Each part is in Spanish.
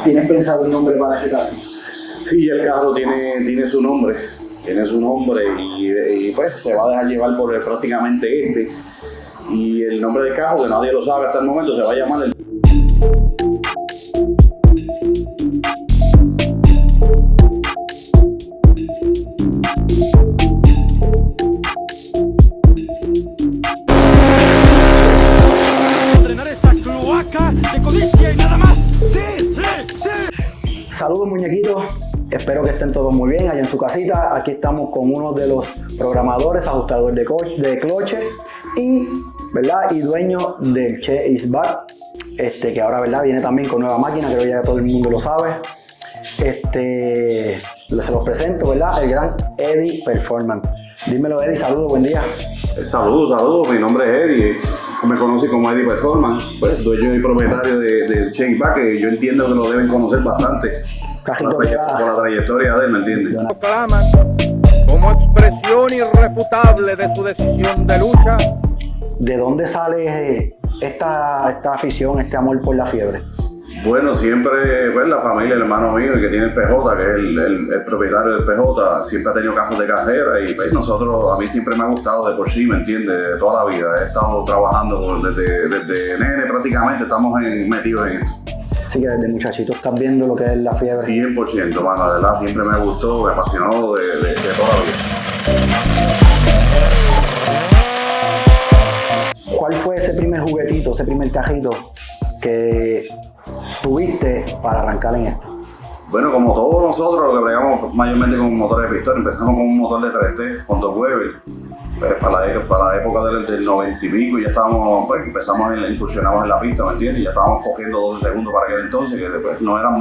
¿Tienes pensado un nombre para este carro? Sí, el carro tiene su nombre. Tiene su nombre y pues se va a dejar llevar por prácticamente este. Y el nombre del carro, que nadie lo sabe hasta el momento, se va a llamar el... de codicia y nada más. Sí. Saludos, muñequitos. Espero que estén todos muy bien allá en su casita. Aquí estamos con uno de los programadores, ajustador de cloche y, ¿verdad? Y dueño del Che Is Back, que ahora, ¿verdad? Viene también con nueva máquina, creo ya todo el mundo lo sabe. Se los presento, ¿verdad? El gran Eddie Performance. Dímelo, Eddie, saludos, buen día. Saludos, mi nombre es Eddie, me conoce como Eddie Performance, pues dueño y propietario del Che Is Back, que yo entiendo que lo deben conocer bastante por la trayectoria de él, ¿me entiendes? Proclaman como expresión irrefutable de su decisión de lucha. ¿De dónde sale esta afición, este amor por la fiebre? Bueno, siempre, pues la familia, el hermano mío, que tiene el PJ, que es el propietario del PJ, siempre ha tenido casos de carrera y pues a mí siempre me ha gustado de por sí, ¿me entiendes? De toda la vida. He estado trabajando desde nene prácticamente, estamos metidos en esto. Así que desde muchachito estás viendo lo que es la fiebre. 100%, mano, de verdad, siempre me gustó, me apasionó de toda la vida. ¿Cuál fue ese primer juguetito, ese primer cajito que tuviste para arrancar en esto? Bueno, como todos nosotros, lo que bregamos mayormente con motores de pistón, empezamos con un motor de 3T con 2 Weber. Pues para la época del 90 y pico ya estábamos, pues incursionamos en la pista, ¿me entiendes? Ya estábamos cogiendo 12 segundos para aquel entonces, que después no eran,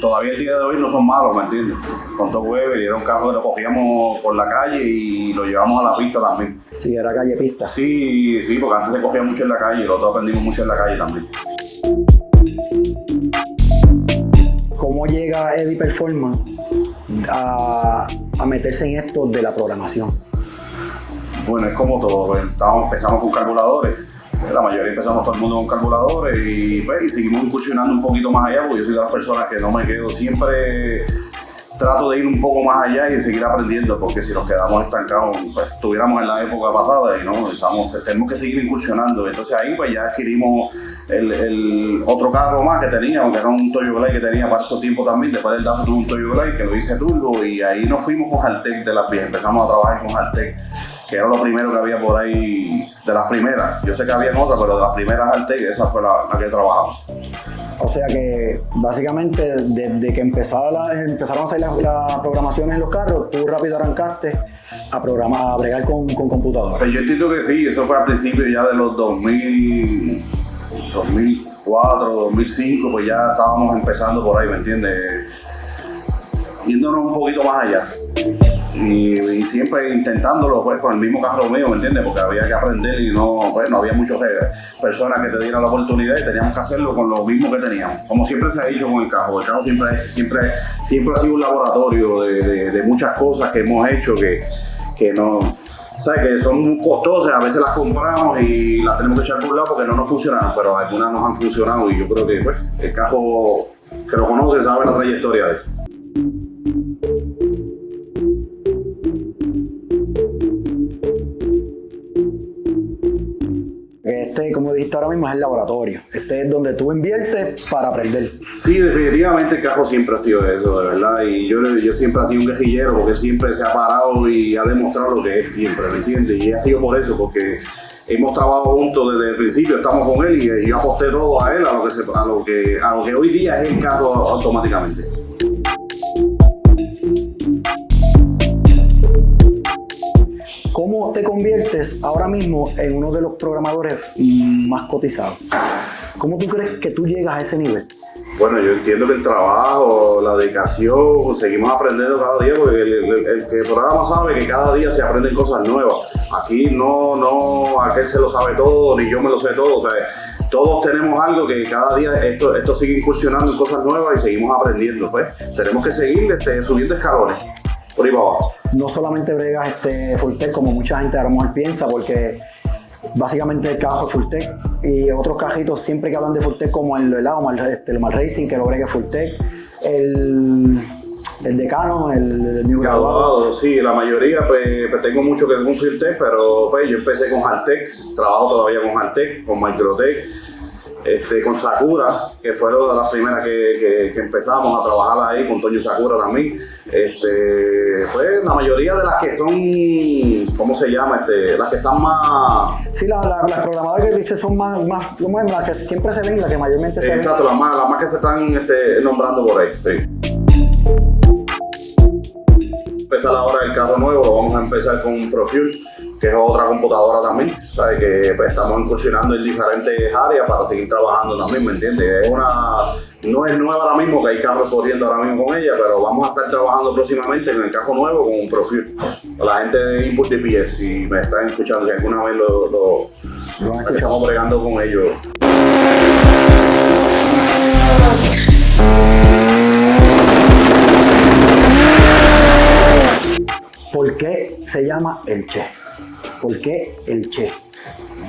todavía el día de hoy no son malos, ¿me entiendes? Con 2 Weber y era un carro que lo cogíamos por la calle y lo llevamos a la pista también. Sí, era calle pista. Sí, porque antes se cogía mucho en la calle y nosotros aprendimos mucho en la calle también. ¿Cómo llega Eddie Performance a meterse en esto de la programación? Bueno, es como todo, pues, empezamos con calculadores, la mayoría empezamos todo el mundo con calculadores y seguimos incursionando un poquito más allá, porque yo soy de las personas que no me quedo, siempre trato de ir un poco más allá y seguir aprendiendo, porque si nos quedamos estancados, pues estuviéramos en la época pasada y no, tenemos que seguir incursionando. Entonces ahí pues ya adquirimos el otro carro más que teníamos, que era un Toyo Glide que tenía para esos tiempos también. Después del Dazo tuve un Toyo Glide que lo hice turbo y ahí nos fuimos con Haltech de las vías, empezamos a trabajar con Haltech, que era lo primero que había por ahí, de las primeras. Yo sé que había otras, pero de las primeras Haltech, esa fue la que trabajamos. O sea que básicamente desde que empezaron a hacer las programaciones en los carros, tú rápido arrancaste a bregar con computadoras. Pues yo entiendo que sí, eso fue al principio ya de los 2004, 2005, pues ya estábamos empezando por ahí, ¿me entiendes? Yéndonos un poquito más allá. Y siempre intentándolo pues con el mismo carro mío, ¿me entiendes? Porque había que aprender y no había muchas personas que te dieran la oportunidad y teníamos que hacerlo con lo mismo que teníamos. Como siempre se ha hecho con el carro siempre ha sido un laboratorio de muchas cosas que hemos hecho que no, ¿sabes? Que son muy costosas, a veces las compramos y las tenemos que echar por un lado porque no nos funcionan, pero algunas nos han funcionado y yo creo que pues, el carro que lo conoce sabe la trayectoria de él. Como dijiste ahora mismo, es el laboratorio. Este es donde tú inviertes para aprender. Sí, definitivamente el carro siempre ha sido eso, de verdad. Y yo siempre he sido un guerrillero porque él siempre se ha parado y ha demostrado lo que es siempre, ¿me entiendes? Y ha sido por eso, porque hemos trabajado juntos desde el principio, estamos con él y yo aposté todo a él, a lo que hoy día es el carro automáticamente. ¿Cómo te conviertes ahora mismo en uno de los programadores más cotizados? ¿Cómo tú crees que tú llegas a ese nivel? Bueno, yo entiendo que el trabajo, la dedicación, seguimos aprendiendo cada día, porque el que programa sabe que cada día se aprenden cosas nuevas. Aquí no aquel se lo sabe todo, ni yo me lo sé todo. O sea, todos tenemos algo que cada día esto sigue incursionando en cosas nuevas y seguimos aprendiendo. Pues tenemos que seguir subiendo escalones por ahí para abajo. No solamente bregas full tech como mucha gente a lo mejor piensa, porque básicamente el cajo Fulltech y otros cajitos siempre que hablan de Fulltech como el Mal Racing, que lo bregue Fulltech, el Decano, el New Graduado, sí, la mayoría pues tengo mucho que ver con Fulltech, pero pues yo empecé con Haltech, trabajo todavía con Haltech, con Microtech, con Sakura, que fue una de las primeras que empezamos a trabajar ahí, con Toño Sakura también. Pues la mayoría de las que son, ¿cómo se llama? Las que están más... Sí, las programadoras que dice son más las que siempre se ven, las que mayormente se ven. Exacto, las más que se están nombrando por ahí, sí. Empezar ahora el carro nuevo, lo vamos a empezar con Profuel, que es otra computadora también, ¿sabes? Que pues, estamos incursionando en diferentes áreas para seguir trabajando también, ¿me entiendes? No es nueva ahora mismo, que hay carros corriendo ahora mismo con ella, pero vamos a estar trabajando próximamente en el carro nuevo con un Profuel. La gente de Input DPS, si me están escuchando, si alguna vez estamos bregando con ellos. ¿Por qué se llama el Che? ¿Por qué el Che?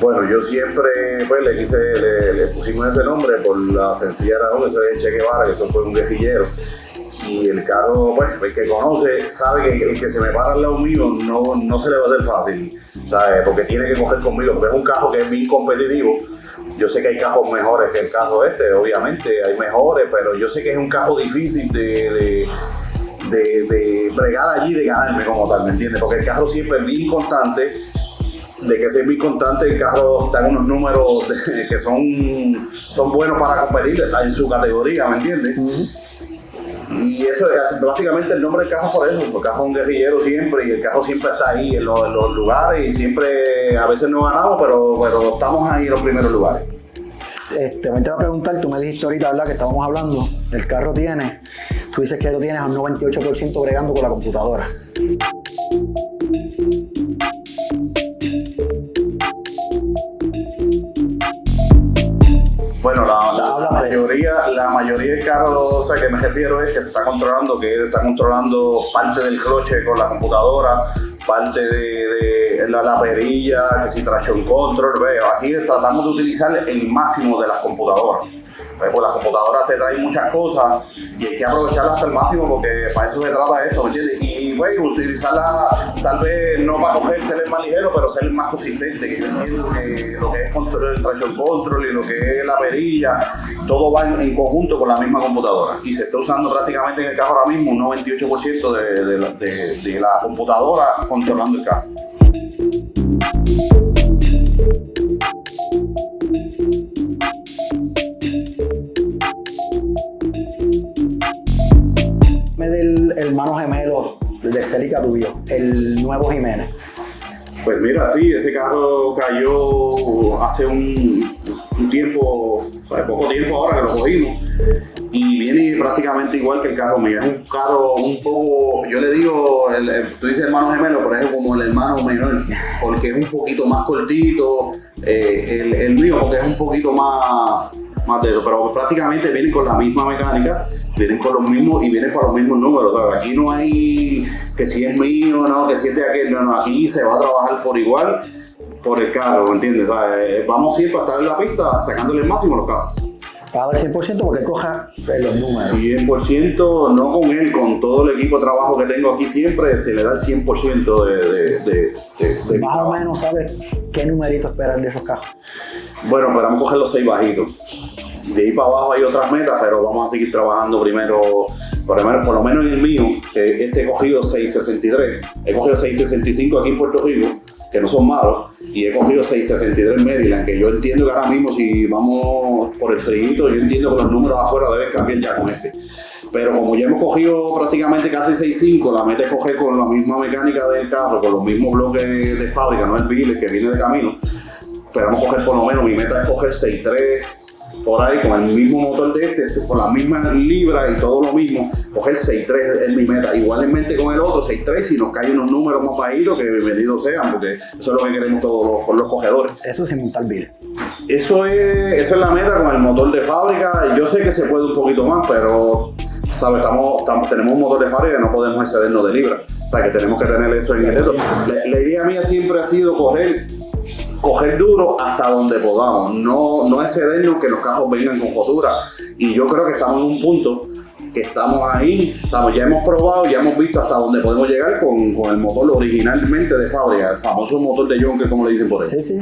Bueno, yo siempre pues, le pusimos ese nombre por la sencilla razón, eso es el Che Guevara, que eso fue un guerrillero. Y el carro, pues, el que conoce sabe que el que se me para al lado mío no se le va a hacer fácil, ¿sabes? Porque tiene que coger conmigo, porque es un carro que es bien competitivo. Yo sé que hay cajos mejores que el carro obviamente, hay mejores, pero yo sé que es un carro difícil de bregar allí, de ganarme como tal, ¿me entiendes? Porque el carro siempre es bien constante, de que ser bien constante, el carro está en unos números que son buenos para competir en su categoría, ¿me entiendes? Y eso es básicamente el nombre del carro por eso, porque el carro es un guerrillero siempre y el carro siempre está ahí en los lugares y siempre, a veces no ganamos, pero estamos ahí en los primeros lugares. Te voy a preguntar, tú me dijiste ahorita, ¿verdad? Que estábamos hablando, el carro tú dices que lo tienes al 98% bregando con la computadora. Bueno, la mayoría del carro, o sea, que me refiero es que se está controlando, parte del cloche con la computadora, parte de la perilla, que si traction control, aquí tratamos de utilizar el máximo de las computadoras. Pues las computadoras te traen muchas cosas y hay que aprovecharlas hasta el máximo porque para eso se trata esto, ¿me entiendes? Y pues, utilizarla tal vez no para coger, ser el más ligero, pero ser el más consistente. Que yo entiendo que lo que es el traction control y lo que es la perilla, todo va en conjunto con la misma computadora. Y se está usando prácticamente en el carro ahora mismo un 98% de la computadora controlando el carro. Del hermano gemelo de Celica tuyo, el nuevo Jiménez. Pues mira, sí, ese carro cayó hace un tiempo, poco tiempo ahora que lo cogimos, y viene prácticamente igual que el carro mío. Es un carro un poco, yo le digo, tú dices hermano gemelo, pero es como el hermano menor, porque es un poquito más cortito, el mío porque es un poquito más de eso, pero prácticamente vienen con la misma mecánica, vienen con los mismos y vienen para los mismos números. ¿Sabes? Aquí no hay que si es mío, no, que si es de aquel, no, aquí se va a trabajar por igual por el carro, ¿me entiendes? ¿Sabes? Vamos siempre a estar en la pista sacándole el máximo a los carros. Paga el 100% porque coja los números. 100%, no con él, con todo el equipo de trabajo que tengo aquí siempre, se le da el 100% de más o menos, ¿sabes qué numerito esperar de esos carros? Bueno, esperamos coger los 6 bajitos. De ahí para abajo hay otras metas, pero vamos a seguir trabajando primero, por lo menos en el mío, que he cogido 663, he cogido 665 aquí en Puerto Rico, que no son malos, y he cogido 663 en Maryland, que yo entiendo que ahora mismo si vamos por el frío, yo entiendo que los números afuera deben cambiar ya con este. Pero como ya hemos cogido prácticamente casi 6.5, la meta es coger con la misma mecánica del carro, con los mismos bloques de fábrica, no el billet que viene de camino. Esperamos coger por lo menos, mi meta es coger 6.3 por ahí, con el mismo motor de con las mismas libras y todo lo mismo, coger 6.3 es mi meta. Igualmente con el otro, 6.3, si nos caen unos números más bajitos, que bienvenidos sean, porque eso es lo que queremos todos los cogedores. Eso sin montar billet. Eso es la meta con el motor de fábrica. Yo sé que se puede un poquito más, pero ¿sabes? Tenemos un motor de fábrica y no podemos excedernos de libras. O sea, que tenemos que tener eso en eso. La idea mía siempre ha sido correr coger duro hasta donde podamos, no excedernos que los cajos vengan con rotura. Y yo creo que estamos en un punto que estamos ahí, ya hemos probado, ya hemos visto hasta dónde podemos llegar con el motor originalmente de fábrica, el famoso motor de Jonker, como le dicen por ahí. Sí,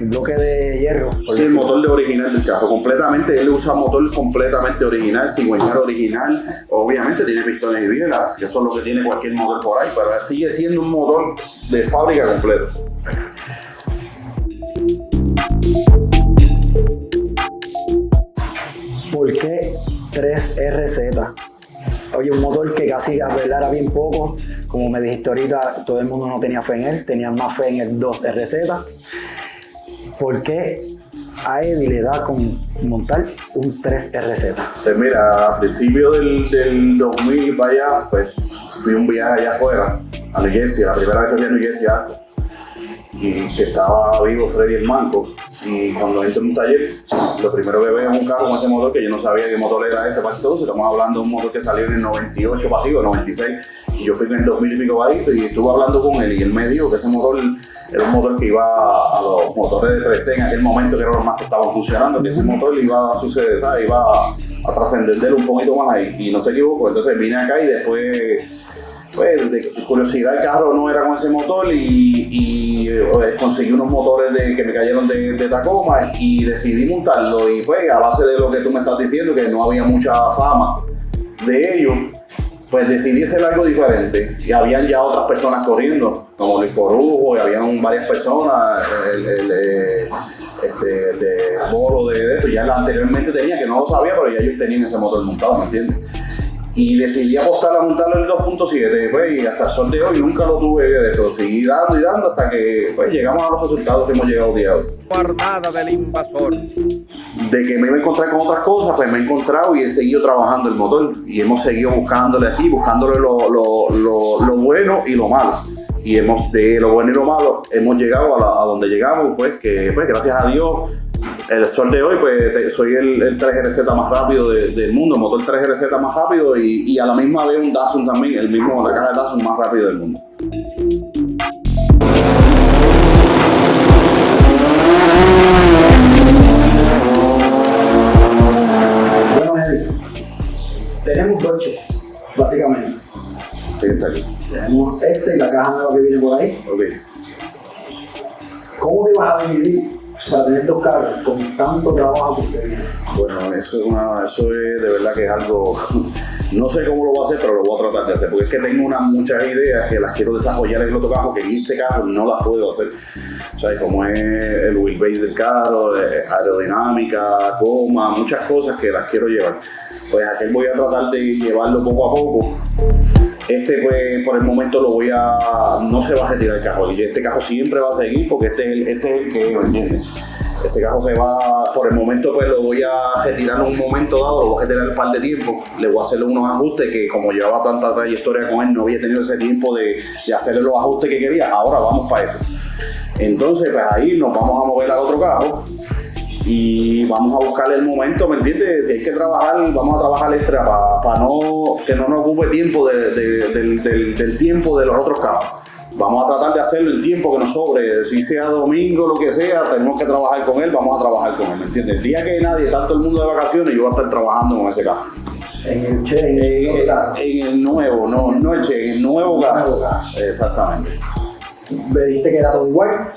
el bloque de hierro. Sí, el motor de original del carro, completamente, él usa motor completamente original, cigüeñal original, obviamente tiene pistones y bielas, que eso es lo que tiene cualquier motor por ahí, pero sigue siendo un motor de fábrica completo. ¿Por qué 3RZ? Oye, un motor que casi era bien poco, como me dijiste ahorita, todo el mundo no tenía fe en él, tenían más fe en el 2RZ. ¿Por qué a Eddie le da con montar un 3RZ? Pues mira, a principio del 2000 para allá, pues fui un viaje allá afuera, a New Jersey, la primera vez que fui a New Jersey, y que estaba vivo Freddy el Manco, y cuando entro en un taller, lo primero que veo es un carro con ese motor que yo no sabía qué motor era ese para entonces. Estamos hablando de un motor que salió en el 98 pasivo, 96, y yo fui en el 2000 y pico bajito y estuve hablando con él y él me dijo que ese motor era un motor que iba a los motores de 3T en aquel momento, que eran los más que estaban funcionando, que ese motor iba a suceder, ¿sabes? Iba a trascender un poquito más ahí, y no se equivocó. Entonces vine acá y después, pues de curiosidad, el carro no era con ese motor y conseguí unos motores que me cayeron de Tacoma y decidí montarlo. Y pues a base de lo que tú me estás diciendo, que no había mucha fama de ellos, pues decidí hacer algo diferente. Y habían ya otras personas corriendo, como Luis Corujo, y habían varias personas, de Bolo de esto, ya anteriormente tenía, que no lo sabía, pero ya ellos tenían ese motor montado, ¿me entiendes? Y decidí apostar a montarlo en el 2.7, pues, y hasta el sol de hoy nunca lo tuve de esto. Seguí dando y dando hasta que pues, llegamos a los resultados que hemos llegado el día de hoy. Armada del invasor. De que me iba a encontrar con otras cosas, pues me he encontrado y he seguido trabajando el motor. Y hemos seguido buscándole aquí, buscándole lo bueno y lo malo. Y de lo bueno y lo malo hemos llegado a donde llegamos, pues que pues, gracias a Dios, el sol de hoy, pues soy el 3RZ más rápido del mundo, el motor 3RZ más rápido y a la misma vez un Datsun también, la caja de Datsun más rápido del mundo. Bueno, Eddie, tenemos dos Che, básicamente. ¿Qué está aquí? Tenemos y la caja nueva que viene por ahí. Ok. ¿Cómo te vas a dividir para tener dos carros con tanto trabajo que usted tiene? Bueno, eso es de verdad que es algo, no sé cómo lo voy a hacer, pero lo voy a tratar de hacer, porque es que tengo muchas ideas que las quiero desarrollar en el otro carro, que en este carro no las puedo hacer. O sea, como es el wheelbase del carro, aerodinámica, goma, muchas cosas que las quiero llevar. Pues aquel voy a tratar de llevarlo poco a poco. Pues por el momento no se va a retirar el carro, y este carro siempre va a seguir porque este es el que, ¿me entiendes? Este carro se va, por el momento pues lo voy a retirar en un momento dado, lo voy a retirar un par de tiempo, le voy a hacer unos ajustes que como llevaba tanta trayectoria con él, no había tenido ese tiempo de hacerle los ajustes que quería, ahora vamos para eso. Entonces pues ahí nos vamos a mover al otro carro y vamos a buscarle el momento, ¿me entiendes? Si hay que trabajar, vamos a trabajar extra para que no nos ocupe tiempo del tiempo de los otros carros. Vamos a tratar de hacerlo el tiempo que nos sobre, si sea domingo, lo que sea, tenemos que trabajar con él, vamos a trabajar con él, ¿me entiendes? El día que nadie, está todo el mundo de vacaciones, yo voy a estar trabajando con ese carro. En el Che, en el nuevo, no el Che, en el nuevo carro. Exactamente. ¿Me dijiste que era todo igual?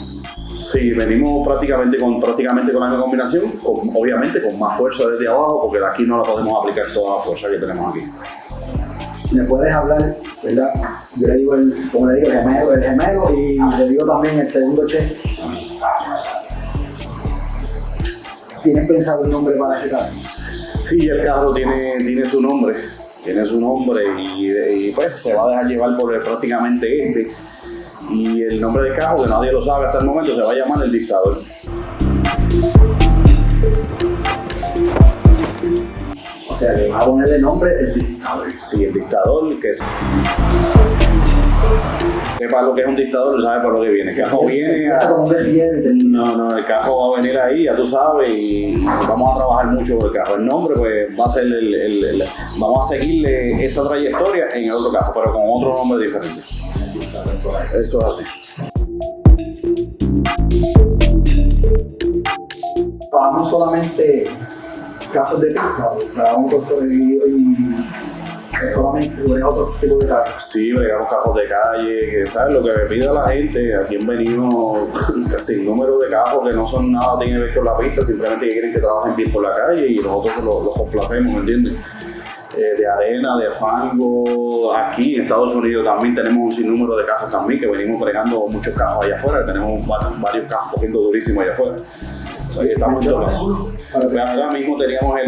Sí, venimos prácticamente con la misma combinación, obviamente con más fuerza desde abajo, porque de aquí no la podemos aplicar toda la fuerza que tenemos aquí. ¿Me puedes hablar, verdad? Yo le digo, como le digo, el gemelo, y le digo también el segundo Che. ¿Tienes pensado un nombre para este carro? Sí, el carro tiene su nombre, y pues se va a dejar llevar por prácticamente y el nombre del carro, que nadie lo sabe hasta el momento, se va a llamar El Dictador. O sea, le va a ponerle nombre El Dictador. Sí, El Dictador, que sepa lo que es un dictador, sabe por lo que viene. El carro viene el carro va a venir ahí, ya tú sabes, y vamos a trabajar mucho con el carro. El nombre pues va a ser vamos a seguirle esta trayectoria en el otro carro, pero con otro nombre diferente. Eso es así. trabajamos solamente casos de pista, trabajamos con solamente otro tipo de carros. Sí, bregamos cajos de calle, que sabes lo que me pide la gente. Aquí han venido casi número de cajos que no son nada, tienen que ver con la pista, simplemente quieren que trabajen bien por la calle y nosotros los complacemos, ¿me entiendes? De arena, de fango. Aquí en Estados Unidos también tenemos un sinnúmero de cajos también, que venimos bregando muchos cajos allá afuera, tenemos varios cajos cogiendo durísimo allá afuera. Ahí estamos tocando. Ahora mismo teníamos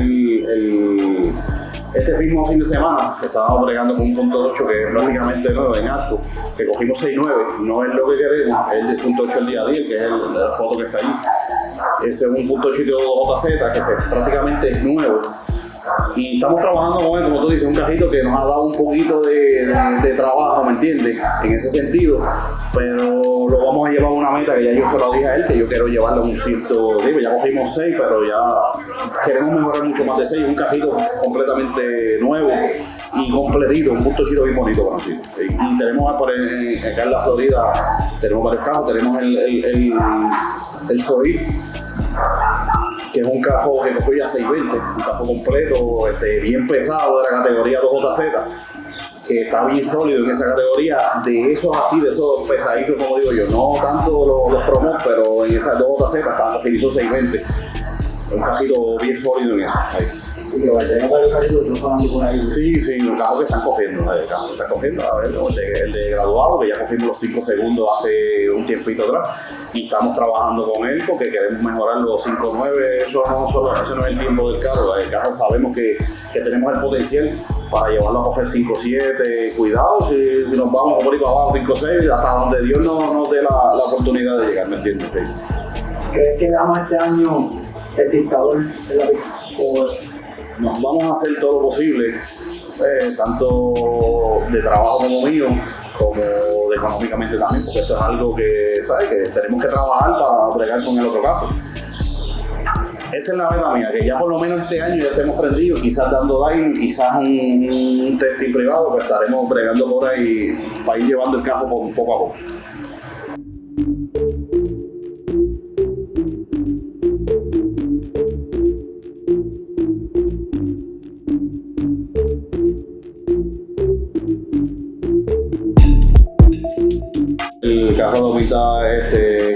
este mismo fin de semana que estábamos bregando con un punto 8 que es prácticamente nuevo en alto, que cogimos 6.9, no es lo que queremos, es el punto 8 el día 10, que es la foto que está ahí. Ese es un punto 8 JZ que prácticamente es nuevo. Y estamos trabajando con él, como tú dices, un cajito que nos ha dado un poquito de trabajo, ¿me entiendes? En ese sentido, pero lo vamos a llevar a una meta que ya yo se lo dije a él, que yo quiero llevarlo a un cierto, digo, ya cogimos 6, pero ya queremos mejorar mucho más de 6, un cajito completamente nuevo y completito, un punto chido bien bonito conocido. Y tenemos acá en la Florida, tenemos varios cajos, tenemos el Zoid, que es un cajo que cogió ya 620, un cajo completo, bien pesado de la categoría 2JZ, que está bien sólido en esa categoría, de esos pesaditos como digo yo, no tanto los promos, pero en esa 2JZ estaba cogiendo 620, un cajito bien sólido en eso. Ahí. Sí, que tenemos varios cajitos que están sonando por ahí. Sí, los cajos que están cogiendo, a ver, el de graduado, que ya cogimos los 5 segundos hace un tiempito atrás, y estamos trabajando con él porque queremos mejorar los 5.9, eso no es el tiempo del carro, el carro sabemos que tenemos el potencial para llevarlo a coger 5.7, cuidado, si nos vamos por ahí para abajo 5.6, hasta donde Dios nos dé la oportunidad de llegar, ¿me entiendes? ¿Crees que damos este año el dictador de la pista? Nos vamos a hacer todo lo posible, tanto de trabajo como mío, como de económicamente también, porque esto es algo que, ¿sabes? Que tenemos que trabajar para bregar con el otro caso. Esa es la meta mía, que ya por lo menos este año ya estemos prendidos, quizás dando diving, quizás un testing privado, que estaremos bregando por ahí para ir llevando el cajo poco a poco. El carro lo pinta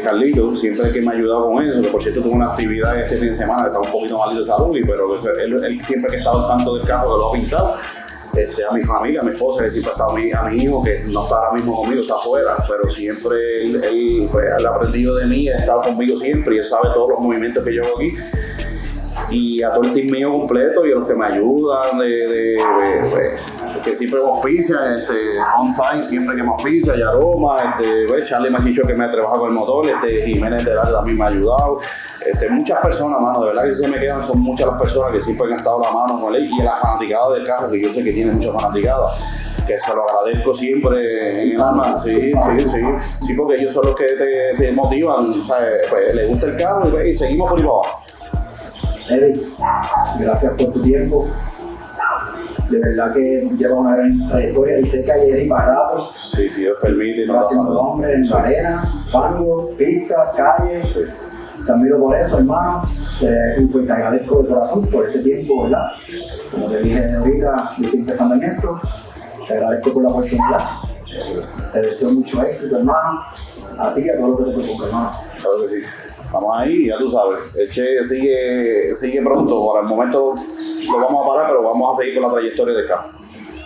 Carlito, siempre es que me ha ayudado con eso, que por cierto tuve una actividad este fin de semana que estaba un poquito malito de salud, pero él siempre que estaba al tanto del carro que lo ha pintado, a mi familia, a mi esposa, que siempre ha estado a mi hijo, que no está ahora mismo conmigo, está afuera, pero siempre él ha aprendido de mí, ha estado conmigo siempre y él sabe todos los movimientos que yo hago aquí. Y a todo el team mío completo y a los que me ayudan, que siempre me auspician, On Time siempre que me auspicia, y Aroma, Charlie Machicho que me trabaja con el motor, Jiménez de Lara también me ha ayudado, muchas personas, mano, de verdad que si se me quedan son muchas las personas que siempre han estado la mano con él y la fanaticada del carro, que yo sé que tiene mucha fanaticada, que se lo agradezco siempre en el alma, sí, porque ellos son los que te motivan, pues, les gusta el carro y seguimos por ahí para abajo. Eddie, gracias por tu tiempo. De verdad que lleva una gran trayectoria y sé que hay Eddie para rato. Sí, Dios permite. Está haciendo nombre en la arena, fango, pistas, calles. Te admiro por eso, hermano. Pues te agradezco de corazón por este tiempo, ¿verdad? Como te dije ahorita, yo estoy empezando en esto. Te agradezco por la oportunidad. Te deseo mucho éxito, hermano. A ti y a todos los que te preocupen, hermano. Claro que sí. Vamos ahí, ya tú sabes. El Che sigue pronto. Por el momento lo vamos a parar, pero vamos a seguir con la trayectoria del carro.